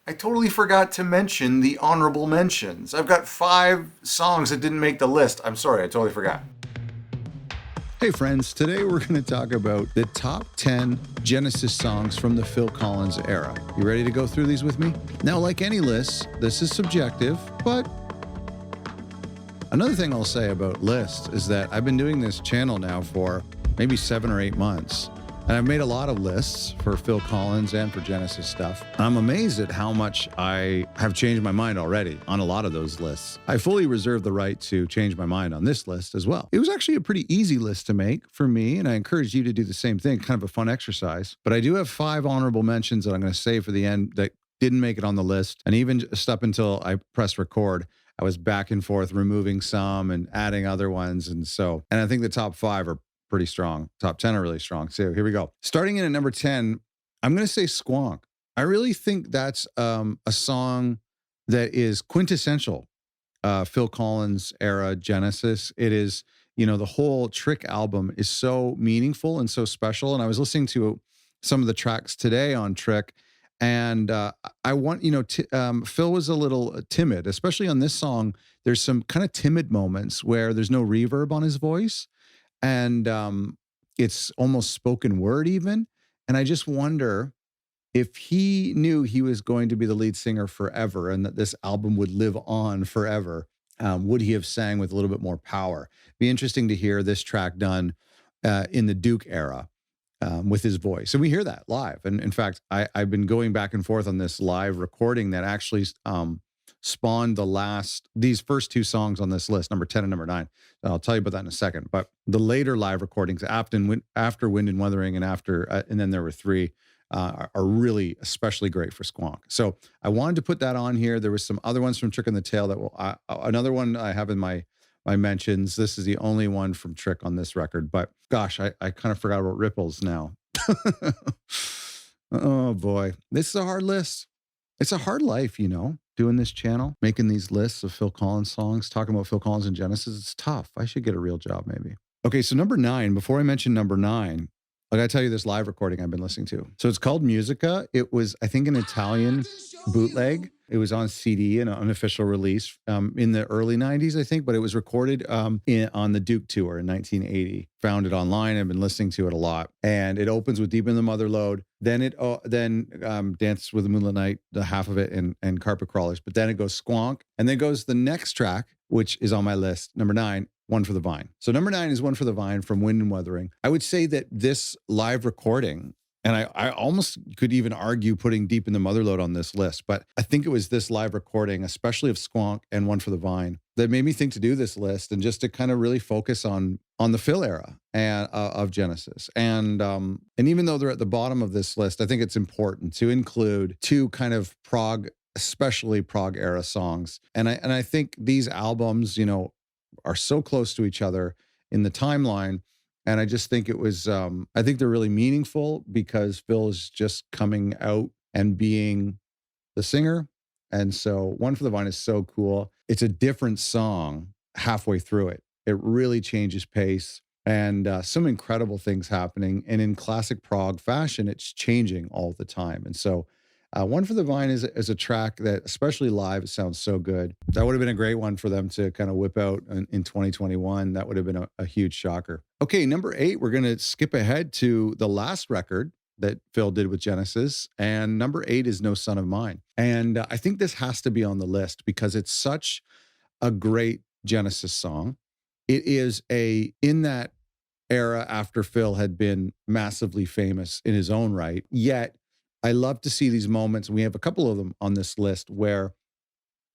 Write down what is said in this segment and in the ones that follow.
I totally forgot to mention the honorable mentions. I've got 5 songs that didn't make the list. I'm sorry, I totally forgot. Hey friends, today we're going to talk about the top 10 Genesis songs from the Phil Collins era. You ready to go through these with me? Now, like any list, this is subjective, but another thing I'll say about lists is that I've been doing this channel now for maybe 7 or 8 months. And I've made a lot of lists for Phil Collins and for Genesis stuff. I'm amazed at how much I have changed my mind already on a lot of those lists. I fully reserve the right to change my mind on this list as well. It was actually a pretty easy list to make for me, and I encourage you to do the same thing, kind of a fun exercise. But I do have 5 honorable mentions that I'm going to save for the end that didn't make it on the list. And even just up until I pressed record, I was back and forth removing some and adding other ones. And I think the top 5 are pretty strong. Top 10 are really strong. So here we go. Starting in at number 10, I'm going to say SQUONK. I really think that's a song that is quintessential Phil Collins era Genesis. It is, the whole Trick album is so meaningful and so special. And I was listening to some of the tracks today on Trick, and Phil was a little timid, especially on this song. There's some kind of timid moments where there's no reverb on his voice. And it's almost spoken word even. And I just wonder if he knew he was going to be the lead singer forever and that this album would live on forever, would he have sang with a little bit more power? Be interesting to hear this track done in the Duke era with his voice. And we hear that live. And in fact, I've been going back and forth on this live recording that actually spawned these first 2 songs on this list, number 10 and number 9. And I'll tell you about that in a second. But the later live recordings after Wind and Wuthering and then there were 3 are really especially great for SQUONK. So I wanted to put that on here. There was some other ones from Trick and the Tail another one I have in my mentions. This is the only one from Trick on this record, but gosh, I kind of forgot about Ripples now. Oh boy, this is a hard list. It's a hard life, doing this channel, making these lists of Phil Collins songs, talking about Phil Collins and Genesis. It's tough. I should get a real job maybe. Okay, so number 9, before I mention number 9, I gotta tell you this live recording I've been listening to. So it's called Musica. It was, I think, an Italian bootleg. It was on CD, an unofficial release in the early 90s, I think, but it was recorded on the Duke tour in 1980. Found it online. I've been listening to it a lot. And it opens with Deep in the Mother Lode. Then Dance with the Moonlit Night, the half of it, and Carpet Crawlers. But then it goes SQUONK. And then goes the next track, which is on my list, number 9, One for the Vine. So number 9 is One for the Vine from Wind and Wuthering. I would say that this live recording, and I almost could even argue putting Deep in the Motherlode on this list, but I think it was this live recording, especially of SQUONK and One for the Vine, that made me think to do this list and just to kind of really focus on the Phil era and of Genesis. And even though they're at the bottom of this list, I think it's important to include 2 kind of especially prog era songs. And I think these albums, are so close to each other in the timeline. And I just think it was, I think they're really meaningful because Phil is just coming out and being the singer. And so One for the Vine is so cool. It's a different song halfway through it. It really changes pace and some incredible things happening. And in classic prog fashion, it's changing all the time. And so One for the Vine is a track that, especially live, it sounds so good. That would have been a great one for them to kind of whip out in 2021. That would have been a huge shocker. Okay, number 8, we're going to skip ahead to the last record that Phil did with Genesis. And number 8 is No Son of Mine. And I think this has to be on the list because it's such a great Genesis song. It is in that era after Phil had been massively famous in his own right, yet I love to see these moments, and we have a couple of them on this list, where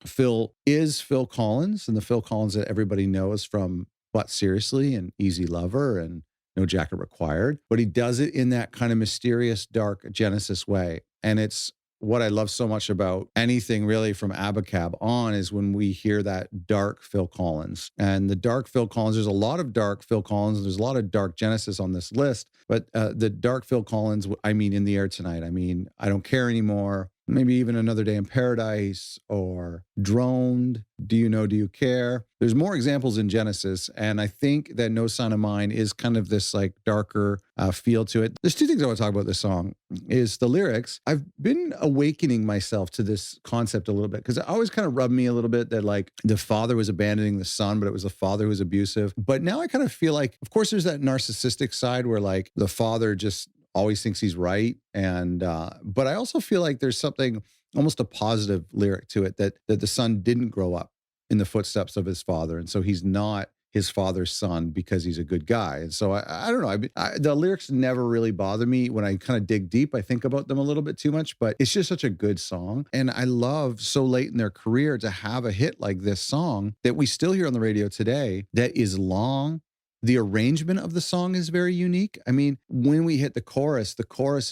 Phil is Phil Collins, and the Phil Collins that everybody knows from But Seriously and Easy Lover and No Jacket Required. But he does it in that kind of mysterious, dark Genesis way. And it's what I love so much about anything really from Abacab on is when we hear that dark Phil Collins. And the dark Phil Collins, there's a lot of dark Phil Collins, there's a lot of dark Genesis on this list, but the dark Phil Collins, I mean, In the Air Tonight, I mean, I Don't Care Anymore, maybe even Another Day in Paradise or Droned, Do You Know, Do You Care? There's more examples in Genesis, and I think that No Sign of Mine is kind of this like darker feel to it. There's two things I want to talk about this song is the lyrics. I've been awakening myself to this concept a little bit because it always kind of rubbed me a little bit that like the father was abandoning the son, but it was the father who was abusive. But now I kind of feel like, of course, there's that narcissistic side where like the father just always thinks he's right. And but I also feel like there's something almost a positive lyric to it that the son didn't grow up in the footsteps of his father. And so he's not his father's son because he's a good guy. And so I don't know. The lyrics never really bother me when I kind of dig deep. I think about them a little bit too much, but it's just such a good song. And I love so late in their career to have a hit like this song that we still hear on the radio today that is long. The arrangement of the song is very unique. I mean, when we hit the chorus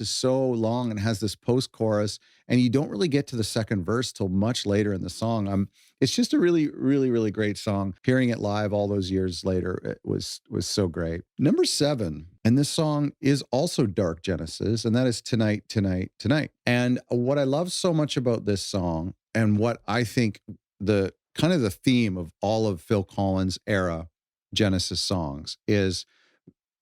is so long and has this post-chorus, and you don't really get to the second verse till much later in the song. It's just a really, really, really great song. Hearing it live all those years later, it was so great. Number 7, and this song is also dark Genesis, and that is Tonight, Tonight, Tonight. And what I love so much about this song, and what I think the kind of the theme of all of Phil Collins' era Genesis songs is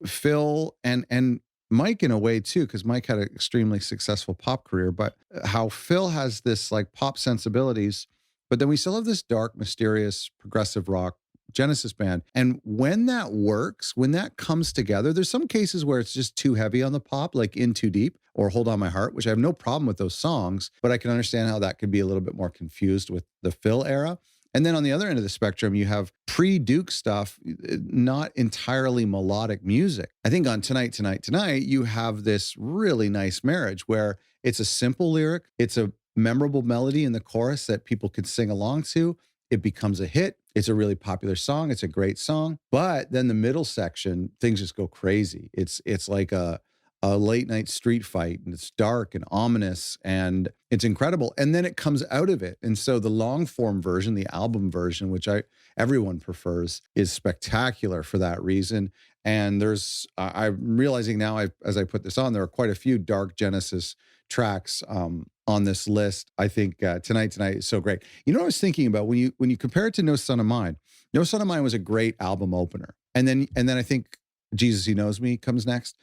Phil and Mike in a way too, because Mike had an extremely successful pop career, but how Phil has this like pop sensibilities, but then we still have this dark, mysterious, progressive rock Genesis band. And when that works, when that comes together, there's some cases where it's just too heavy on the pop, like In Too Deep or Hold On My Heart, which I have no problem with those songs, but I can understand how that could be a little bit more confused with the Phil era. And then on the other end of the spectrum, you have pre-Duke stuff, not entirely melodic music. I think on Tonight, Tonight, Tonight, you have this really nice marriage where it's a simple lyric, it's a memorable melody in the chorus that people could sing along to. It becomes a hit. It's a really popular song. It's a great song. But then the middle section, things just go crazy. It's like a late night street fight, and it's dark and ominous and it's incredible. And then it comes out of it. And so the long form version, the album version, which everyone prefers, is spectacular for that reason. And I'm realizing now, as I put this on, there are quite a few dark Genesis tracks on this list. I think Tonight, Tonight is so great. You know what I was thinking about when you compare it to No Son of Mine? No Son of Mine was a great album opener. And then I think Jesus He Knows Me comes next.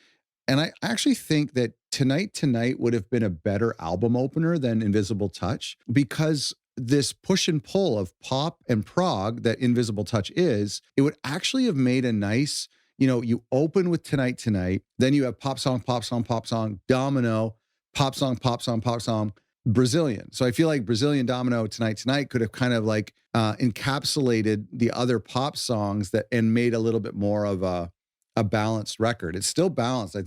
And I actually think that Tonight, Tonight would have been a better album opener than Invisible Touch, because this push and pull of pop and prog that Invisible Touch is, it would actually have made a nice, you open with Tonight, Tonight, then you have pop song, pop song, pop song, domino, pop song, pop song, pop song, Brazilian. So I feel like Brazilian domino, Tonight, Tonight could have kind of like encapsulated the other pop songs and made a little bit more of a balanced record. It's still balanced. I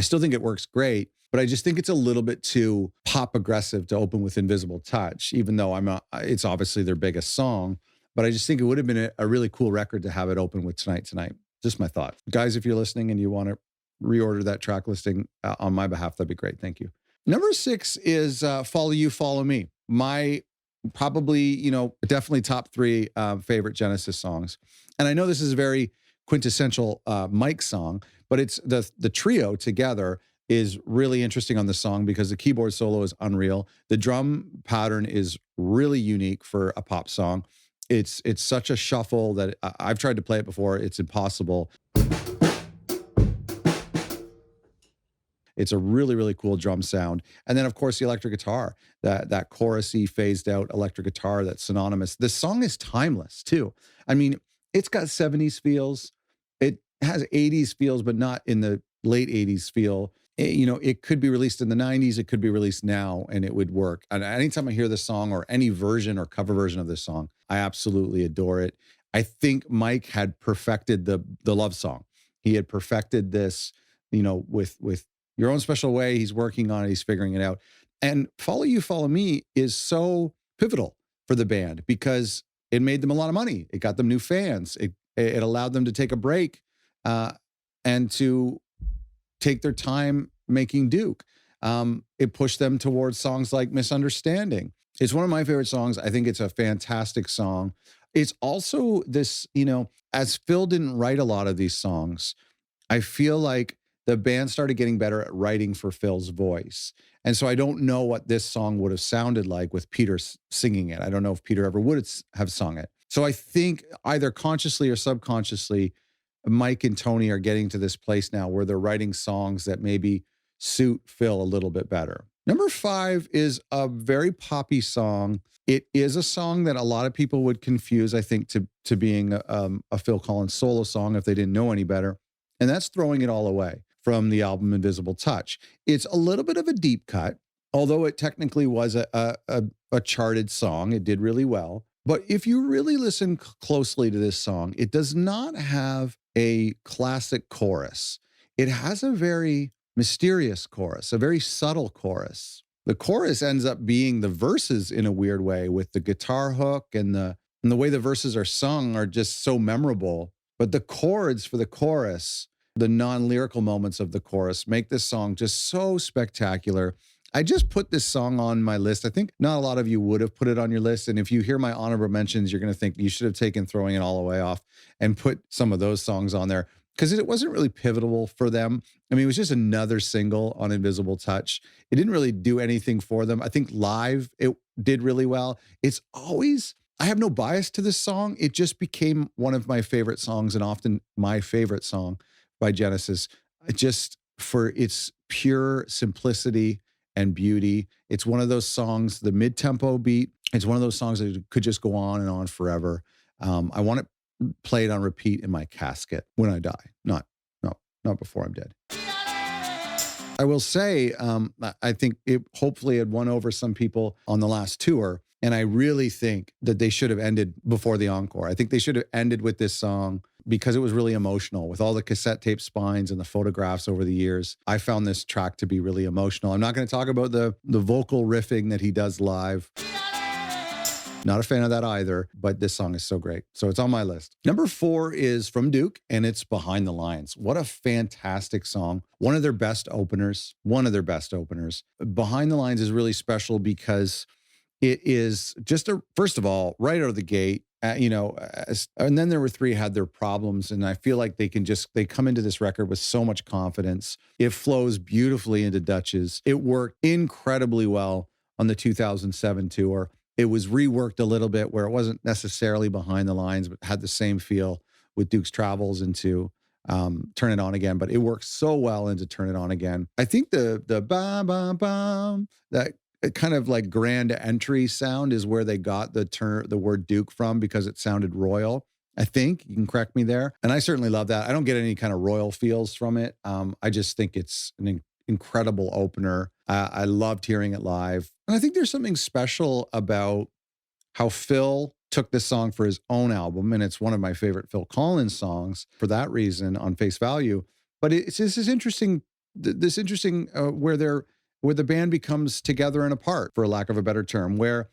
still think it works great, but I just think it's a little bit too pop aggressive to open with Invisible Touch, even though it's obviously their biggest song. But I just think it would have been a really cool record to have it open with Tonight, Tonight. Just my thought. Guys, if you're listening and you want to reorder that track listing on my behalf, that'd be great. Thank you. Number 6 is Follow You, Follow Me. My probably, definitely top 3 favorite Genesis songs. And I know this is a very quintessential Mike song, but it's the trio together is really interesting on the song because the keyboard solo is unreal. The drum pattern is really unique for a pop song. It's such a shuffle that I've tried to play it before. It's impossible. It's a really, really cool drum sound. And then, of course, the electric guitar, that chorusy, phased out electric guitar that's synonymous. This song is timeless, too. I mean, it's got 70s feels. It has 80s feels, but not in the late 80s feel. It could be released in the 90s. It could be released now, and it would work. And anytime I hear this song or any version or cover version of this song, I absolutely adore it. I think Mike had perfected the love song. He had perfected this, with Your Own Special Way. He's working on it. He's figuring it out. And Follow You, Follow Me is so pivotal for the band because it made them a lot of money. It got them new fans. It allowed them to take a break and to take their time making Duke. It pushed them towards songs like Misunderstanding. It's one of my favorite songs. I think it's a fantastic song. It's also this, as Phil didn't write a lot of these songs, I feel like the band started getting better at writing for Phil's voice. And so I don't know what this song would have sounded like with Peter singing it. I don't know if Peter ever would have sung it. So I think either consciously or subconsciously, Mike and Tony are getting to this place now where they're writing songs that maybe suit Phil a little bit better. Number 5 is a very poppy song. It is a song that a lot of people would confuse, I think, to being a Phil Collins solo song if they didn't know any better. And that's Throwing It All Away from the album Invisible Touch. It's a little bit of a deep cut, although it technically was a charted song. It did really well. But if you really listen closely to this song, it does not have a classic chorus. It has a very mysterious chorus, a very subtle chorus. The chorus ends up being the verses in a weird way, with the guitar hook and the way the verses are sung are just so memorable. But the chords for the chorus, the non-lyrical moments of the chorus, make this song just so spectacular. I just put this song on my list. I think not a lot of you would have put it on your list. And if you hear my honorable mentions, you're going to think you should have taken Throwing It All Away off and put some of those songs on there, because it wasn't really pivotal for them. I mean, it was just another single on Invisible Touch. It didn't really do anything for them. I think live, it did really well. It's always, I have no bias to this song. It just became one of my favorite songs, and often my favorite song by Genesis, just for its pure simplicity and beauty. It's one of those songs, the mid-tempo beat, it's one of those songs that could just go on and on forever. I want it played on repeat in my casket when I die, not before I'm dead. I will say, I think it hopefully had won over some people on the last tour, and I really think that they should have ended before the encore. I think they should have ended with this song because it was really emotional. With all the cassette tape spines and the photographs over the years, I found this track to be really emotional. I'm not going to talk about the vocal riffing that he does live. Not a fan of that either, but this song is so great. So it's on my list. Number 4 is from Duke, and it's Behind the Lines. What a fantastic song. One of their best openers. Behind the Lines is really special because it is just first of all, right out of the gate, and then there were 3 had their problems, and I feel like they come into this record with so much confidence. It flows beautifully into Dutch's. It worked incredibly well on the 2007 tour. It was reworked a little bit where it wasn't necessarily Behind the Lines, but had the same feel with Duke's Travels into Turn It On Again. But it works so well into Turn It On Again. I think the bam bam bam, that kind of like grand entry sound is where they got the word Duke from, because it sounded royal. I think you can correct me there, and I certainly love that. I don't get any kind of royal feels from it. I just think it's an incredible opener. I loved hearing it live. And I think there's something special about how Phil took this song for his own album, and it's one of my favorite Phil Collins songs for that reason on face value. But it's this interesting where the band becomes together and apart, for lack of a better term, where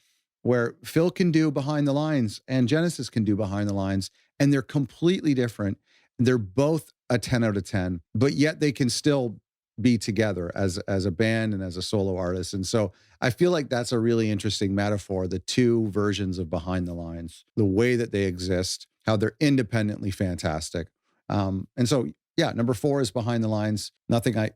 Phil can do Behind the Lines and Genesis can do Behind the Lines, and they're completely different. They're both a 10 out of 10, but yet they can still be together as a band and as a solo artist. And so I feel like that's a really interesting metaphor, the 2 versions of Behind the Lines, the way that they exist, how they're independently fantastic. And so, yeah, number 4 is Behind the Lines. Nothing I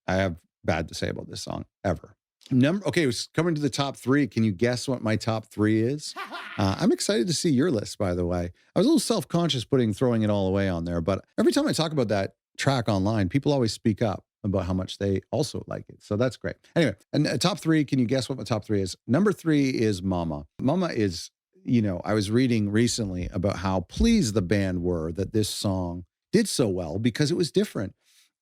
have bad to say about this song ever. Okay, it's coming to the top 3. Can you guess what my top 3 is? I'm excited to see your list, by the way. I was a little self-conscious putting Throwing It All Away on there, but every time I talk about that track online, people always speak up about how much they also like it. So that's great. Anyway, and top 3, can you guess what my top 3 is? Number 3 is Mama. Mama is, I was reading recently about how pleased the band were that this song did so well because it was different.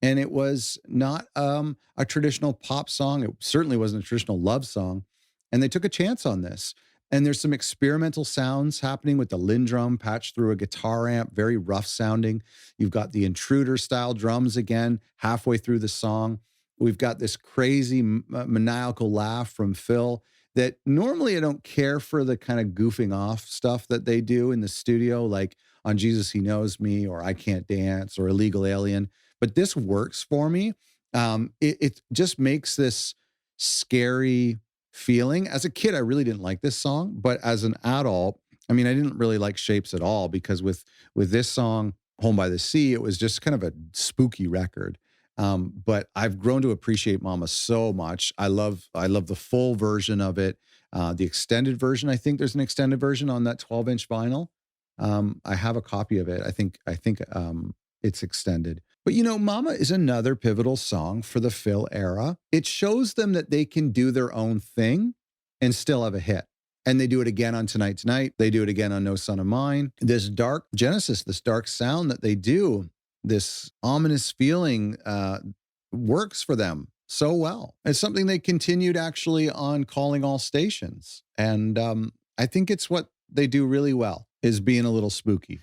And it was not a traditional pop song. It certainly wasn't a traditional love song. And they took a chance on this. And there's some experimental sounds happening with the Lindrum patched through a guitar amp, very rough sounding. You've got the Intruder style drums again, halfway through the song. We've got this crazy maniacal laugh from Phil that normally I don't care for, the kind of goofing off stuff that they do in the studio, like on Jesus He Knows Me or I Can't Dance or Illegal Alien. But this works for me. It just makes this scary feeling. As a kid, I really didn't like this song, but as an adult, I mean, I didn't really like Shapes at all, because with this song, Home by the Sea, it was just kind of a spooky record. But I've grown to appreciate Mama so much. I love the full version of it. The extended version, I think there's an extended version on that 12-inch vinyl. I have a copy of it. I think it's extended. But Mama is another pivotal song for the Phil era. It shows them that they can do their own thing and still have a hit. And they do it again on Tonight Tonight. They do it again on No Son of Mine. This dark Genesis, this dark sound that they do, this ominous feeling works for them so well. It's something they continued actually on Calling All Stations. And I think it's what they do really well, is being a little spooky.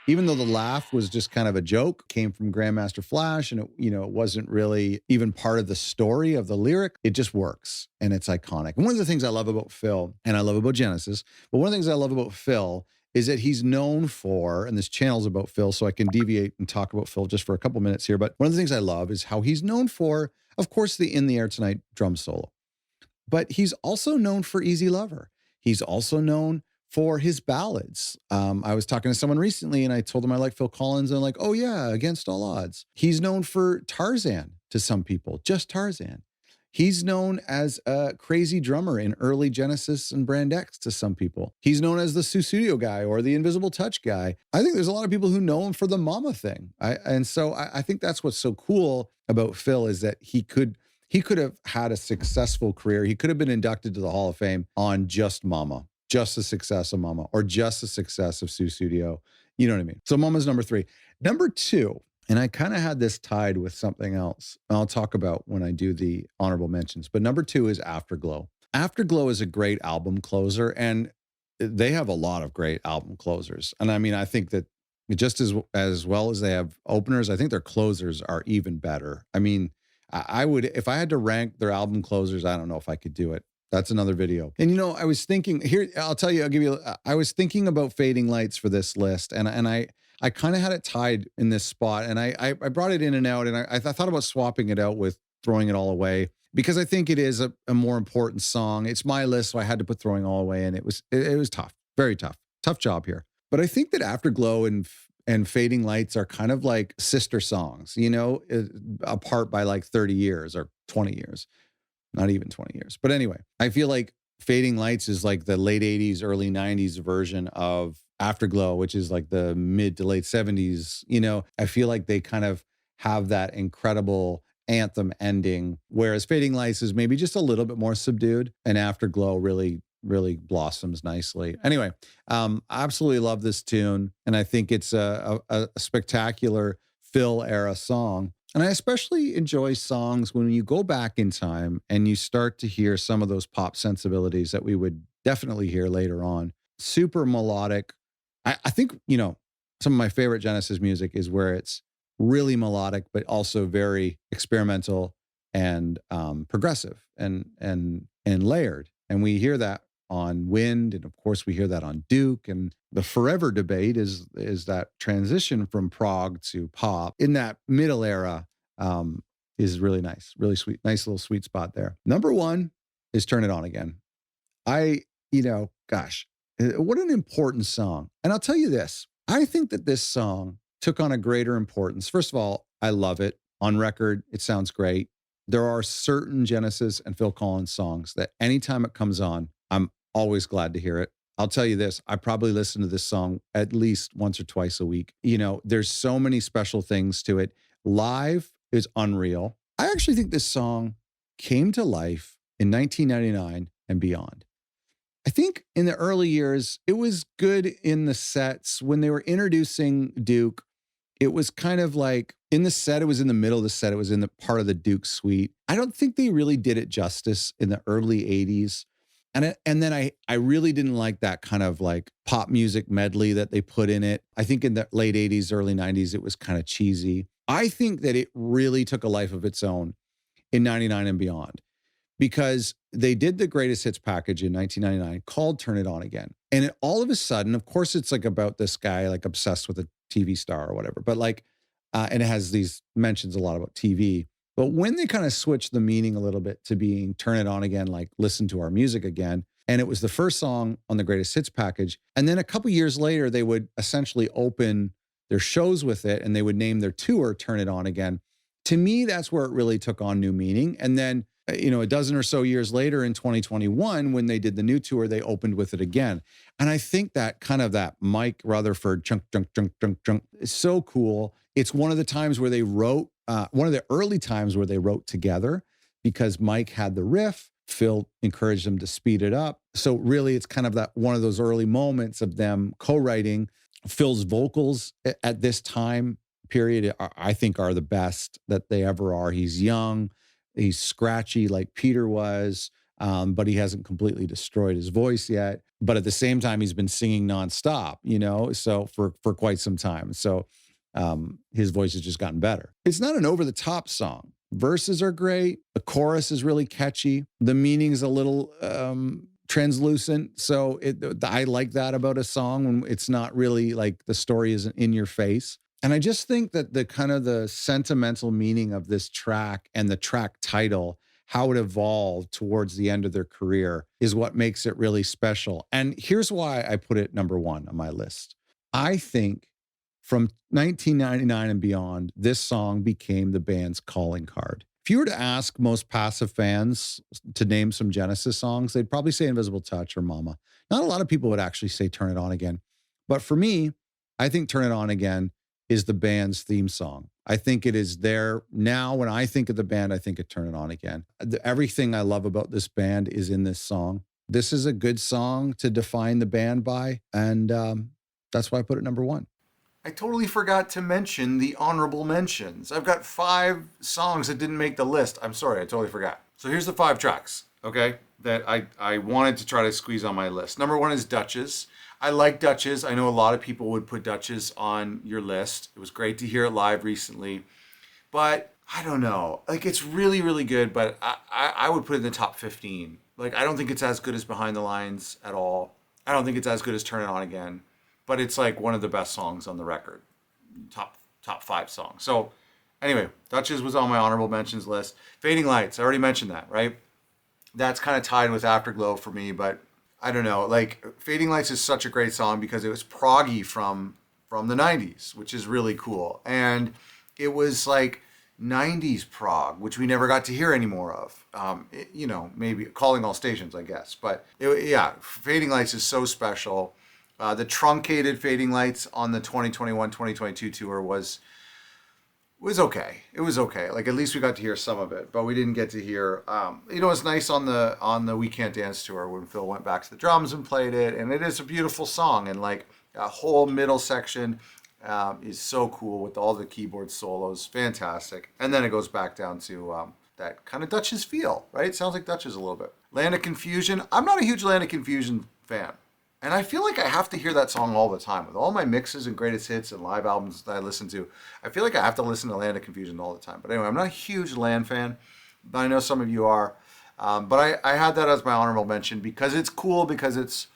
Even though the laugh was just kind of a joke, came from Grandmaster Flash, and it wasn't really even part of the story of the lyric, it just works, and it's iconic. And one of the things I love about Phil, and I love about Genesis, but one of the things I love about Phil is that he's known for, and this channel's about Phil, so I can deviate and talk about Phil just for a couple minutes here, but one of the things I love is how he's known for, of course, the In the Air Tonight drum solo, but he's also known for Easy Lover. He's also known for his ballads. I was talking to someone recently and I told them I like Phil Collins, and like, oh yeah, Against All Odds. He's known for Tarzan to some people, just Tarzan. He's known as a crazy drummer in early Genesis and Brand X to some people. He's known as the Sussudio guy or the Invisible Touch guy. I think there's a lot of people who know him for the Mama thing. I think that's what's so cool about Phil, is that he could have had a successful career. He could have been inducted to the Hall of Fame on just Mama. Just the success of Mama, or just the success of Sussudio. You know what I mean? So Mama's number 3. Number 2, and I kind of had this tied with something else I'll talk about when I do the honorable mentions, but number 2 is Afterglow. Afterglow is a great album closer, and they have a lot of great album closers. And I mean, I think that just as well as they have openers, I think their closers are even better. I mean, I would, if I had to rank their album closers, I don't know if I could do it. That's another video. And I was thinking here, I was thinking about Fading Lights for this list, and I kind of had it tied in this spot, and I brought it in and out, and I thought about swapping it out with Throwing It All Away, because I think it is a more important song. It's my list, so I had to put Throwing All Away, and it was tough, very tough job here. But I think that Afterglow and Fading Lights are kind of like sister songs, apart by like 30 years or 20 years. Not even 20 years. But anyway, I feel like Fading Lights is like the late 80s, early 90s version of Afterglow, which is like the mid to late 70s. I feel like they kind of have that incredible anthem ending, whereas Fading Lights is maybe just a little bit more subdued, and Afterglow really, really blossoms nicely. Anyway, absolutely love this tune, and I think it's a spectacular Phil era song. And I especially enjoy songs when you go back in time and you start to hear some of those pop sensibilities that we would definitely hear later on. Super melodic. I think, some of my favorite Genesis music is where it's really melodic, but also very experimental and progressive and layered. And we hear that on Wind, and of course we hear that on Duke. And the forever debate is that transition from prog to pop in that middle era is really nice, really sweet, nice little sweet spot there. Number 1 is Turn It On Again. Gosh, what an important song. And I'll tell you this, I think that this song took on a greater importance. First of all, I love it. On record, it sounds great. There are certain Genesis and Phil Collins songs that anytime it comes on, I'm always glad to hear it. I'll tell you this, I probably listen to this song at least once or twice a week. There's so many special things to it. Live is unreal. I actually think this song came to life in 1999 and beyond. I think in the early years, it was good in the sets. When they were introducing Duke, it was kind of like in the set, it was in the middle of the set, it was in the part of the Duke suite. I don't think they really did it justice in the early 80s. And then I really didn't like that kind of like pop music medley that they put in it. I think in the late 80s, early 90s, it was kind of cheesy. I think that it really took a life of its own in 99 and beyond, because they did the greatest hits package in 1999 called Turn It On Again. And all of a sudden, of course, it's like about this guy like obsessed with a TV star or whatever, but like, and it has these mentions a lot about TV. But when they kind of switched the meaning a little bit to being Turn It On Again, like listen to our music again, and it was the first song on the greatest hits package. And then a couple years later, they would essentially open their shows with it, and they would name their tour Turn It On Again. To me, that's where it really took on new meaning. And then, a dozen or so years later in 2021, when they did the new tour, they opened with it again. And I think that kind of that Mike Rutherford chunk, chunk, chunk, chunk, chunk is so cool. It's one of the times where they wrote, one of the early times where they wrote together because Mike had the riff. Phil encouraged them to speed it up. So really, it's kind of that one of those early moments of them co-writing. Phil's vocals at this time period, I think, are the best that they ever are. He's young, he's scratchy like Peter was, but he hasn't completely destroyed his voice yet. But at the same time, he's been singing nonstop, so for quite some time. So his voice has just gotten better. It's not an over-the-top song. Verses are great. The chorus is really catchy. The meaning's a little translucent. So I like that about a song when it's not really like the story isn't in your face. And I just think that the kind of the sentimental meaning of this track and the track title, how it evolved towards the end of their career, is what makes it really special. And here's why I put it number one on my list. I think from 1999 and beyond, this song became the band's calling card. If you were to ask most passive fans to name some Genesis songs, they'd probably say Invisible Touch or Mama. Not a lot of people would actually say Turn It On Again. But for me, I think Turn It On Again is the band's theme song. I think it is there now. When I think of the band, I think of Turn It On Again. Everything I love about this band is in this song. This is a good song to define the band by, and that's why I put it number one. I totally forgot to mention the honorable mentions. I've got 5 songs that didn't make the list. I'm sorry, I totally forgot. So here's the 5 tracks, okay, that I wanted to try to squeeze on my list. Number 1 is Duchess. I like Duchess. I know a lot of people would put Duchess on your list. It was great to hear it live recently. But I don't know. Like, it's really, really good, but I would put it in the top 15. Like, I don't think it's as good as Behind the Lines at all. I don't think it's as good as Turn It On Again. But it's like one of the best songs on the record. Top 5 songs. So anyway, Duchess was on my honorable mentions list. Fading Lights, I already mentioned that, right? That's kind of tied with Afterglow for me, but I don't know. Like, Fading Lights is such a great song because it was proggy from the 90s, which is really cool. And it was like 90s prog, which we never got to hear any more of. Maybe Calling All Stations, I guess. But Fading Lights is so special. The truncated Fading Lights on the 2021-2022 tour was okay. It was okay. Like, at least we got to hear some of it, but we didn't get to hear. It's nice on the We Can't Dance tour when Phil went back to the drums and played it, and it is a beautiful song. And like a whole middle section is so cool with all the keyboard solos, fantastic. And then it goes back down to that kind of Duchess feel, right? It sounds like Duchess a little bit. Land of Confusion. I'm not a huge Land of Confusion fan. And I feel like I have to hear that song all the time. With all my mixes and greatest hits and live albums that I listen to, I feel like I have to listen to Land of Confusion all the time. But anyway, I'm not a huge Land fan, but I know some of you are. But I had that as my honorable mention because it's cool, because it's,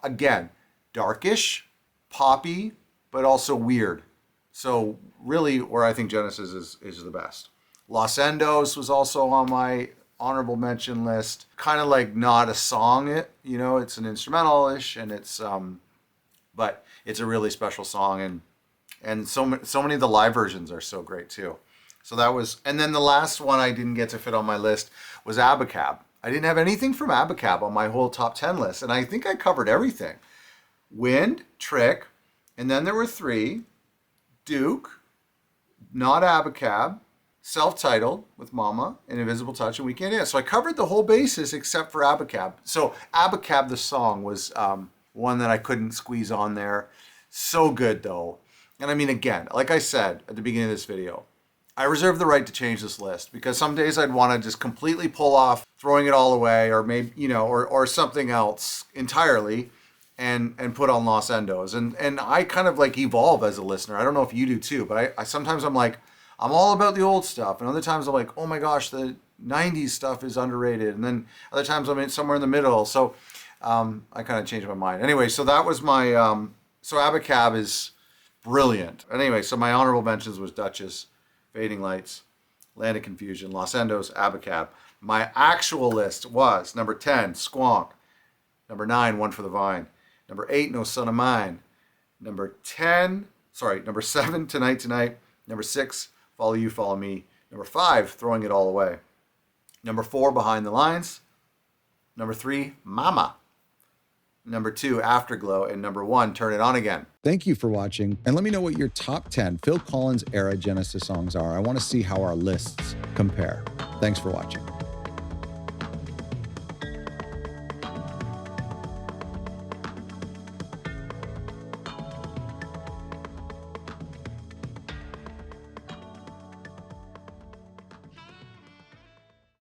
again, darkish, poppy, but also weird. So really where I think Genesis is the best. Los Endos was also on my honorable mention list. Kind of like not a song, it's an instrumental-ish, and it's but it's a really special song, and so many of the live versions are so great too. So that was, and then the last one I didn't get to fit on my list was Abacab. I didn't have anything from Abacab on my whole top 10 list, and I think I covered everything. Wind, Trick, and then there were 3, Duke, not Abacab, Self-Titled with Mama, and Invisible Touch, and We Can't Dance. So I covered the whole basis except for Abacab. So Abacab, the song, was one that I couldn't squeeze on there. So good, though. And I mean, again, like I said at the beginning of this video, I reserve the right to change this list because some days I'd want to just completely pull off throwing it all away, or maybe, or something else entirely, and put on Los Endos. And I kind of like evolve as a listener. I don't know if you do too, but I sometimes I'm like, I'm all about the old stuff, and other times I'm like, oh my gosh, the 90s stuff is underrated, and then other times I'm somewhere in the middle. So I kind of changed my mind. Anyway, so that was my, so Abacab is brilliant. Anyway, so my honorable mentions was Duchess, Fading Lights, Land of Confusion, Los Endos, Abacab. My actual list was number 10, SQUONK, number 9, One for the Vine, number 8, No Son of Mine, number 7, Tonight, number 6, Follow You, Follow Me, Number 5, Throwing It All Away. Number 4, Behind the Lines. Number 3, Mama. Number 2, Afterglow. And number 1, Turn It On Again. Thank you for watching. And let me know what your top 10 Phil Collins era Genesis songs are. I want to see how our lists compare. Thanks for watching.